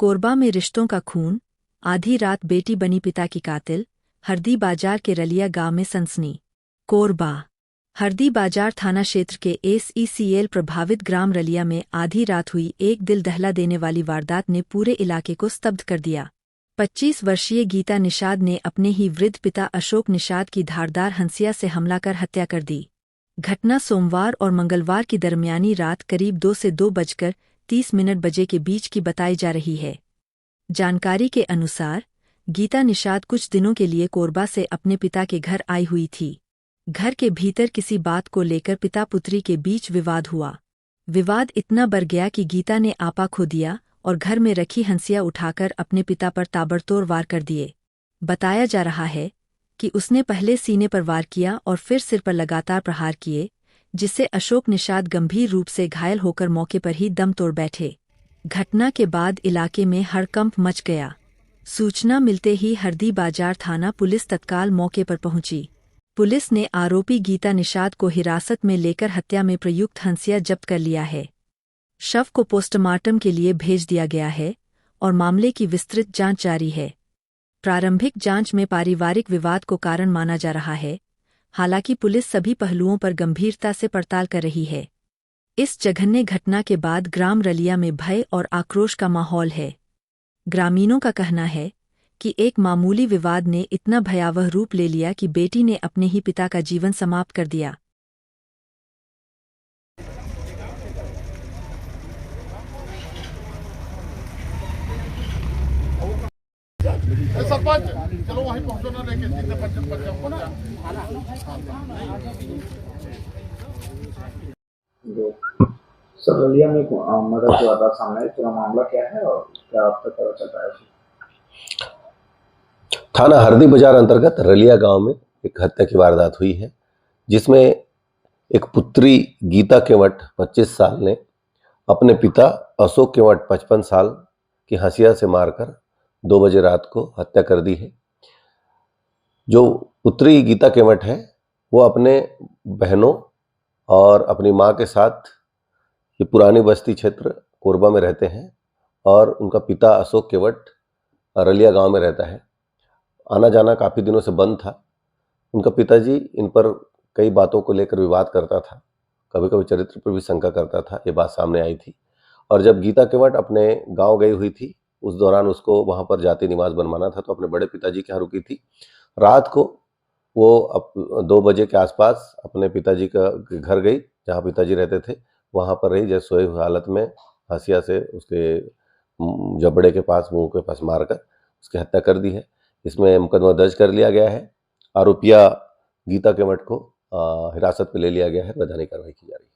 कोरबा में रिश्तों का खून, आधी रात बेटी बनी पिता की कातिल, हरदी बाजार के रलिया गांव में सनसनी। कोरबा हरदी बाजार थाना क्षेत्र के SECL प्रभावित ग्राम रलिया में आधी रात हुई एक दिल दहला देने वाली वारदात ने पूरे इलाके को स्तब्ध कर दिया। 25 वर्षीय गीता निषाद ने अपने ही वृद्ध पिता अशोक निषाद की धारदार हंसिया से हमला कर हत्या कर दी। घटना सोमवार और मंगलवार की दरमियानी रात करीब 2 से 2:30 बजे के बीच की बताई जा रही है। जानकारी के अनुसार गीता निषाद कुछ दिनों के लिए कोरबा से अपने पिता के घर आई हुई थी। घर के भीतर किसी बात को लेकर पिता पुत्री के बीच विवाद हुआ। विवाद इतना बढ़ गया कि गीता ने आपा खो दिया और घर में रखी हंसिया उठाकर अपने पिता पर ताबड़तोड़ वार कर दिए। बताया जा रहा है कि उसने पहले सीने पर वार किया और फिर सिर पर लगातार प्रहार किए, जिससे अशोक निषाद गंभीर रूप से घायल होकर मौके पर ही दम तोड़ बैठे। घटना के बाद इलाके में हड़कंप मच गया। सूचना मिलते ही हरदी बाजार थाना पुलिस तत्काल मौके पर पहुंची। पुलिस ने आरोपी गीता निषाद को हिरासत में लेकर हत्या में प्रयुक्त हंसिया जब्त कर लिया है। शव को पोस्टमार्टम के लिए भेज दिया गया है और मामले की विस्तृत जांच जारी है। प्रारंभिक जांच में पारिवारिक विवाद को कारण माना जा रहा है। हालांकि पुलिस सभी पहलुओं पर गंभीरता से पड़ताल कर रही है। इस जघन्य घटना के बाद ग्राम रलिया में भय और आक्रोश का माहौल है। ग्रामीणों का कहना है कि एक मामूली विवाद ने इतना भयावह रूप ले लिया कि बेटी ने अपने ही पिता का जीवन समाप्त कर दिया। सरपंच चलो वहीं पहुंचो ना, लेके जितने पंचायत ना। सर रलिया में मर्डर की वारदात सामने आई, पूरा मामला क्या है और क्या अब तक पता चल रहा है? थाना हरदी बाजार अंतर्गत रलिया गांव में एक हत्या की वारदात हुई है, जिसमें एक पुत्री गीता केवट 25 साल ने अपने पिता अशोक केवट 55 साल की हंसिया से मारकर 2 बजे रात को हत्या कर दी है। जो पुत्री गीता केवट है वो अपने बहनों और अपनी मां के साथ ये पुरानी बस्ती क्षेत्र कोरबा में रहते हैं और उनका पिता अशोक केवट रलिया गांव में रहता है। आना जाना काफ़ी दिनों से बंद था। उनका पिताजी इन पर कई बातों को लेकर विवाद करता था, कभी कभी चरित्र पर भी शंका करता था। ये बात सामने आई थी और जब गीता केवट अपने गांव गई हुई थी, उस दौरान उसको वहां पर जाति निवास बनवाना था, तो अपने बड़े पिताजी के यहाँ रुकी थी। रात को वो 2 बजे के आसपास अपने पिताजी का घर गई, जहाँ पिताजी रहते थे। वहाँ पर रही, जैसे सोए हुए हालत में हंसिया से उसके जबड़े के पास, मुंह के पास मारकर उसकी हत्या कर दी है। इसमें मुकदमा दर्ज कर लिया गया है। आरोपिया गीता केवट को हिरासत में ले लिया गया है। वैधानिक कार्रवाई की जा रही है।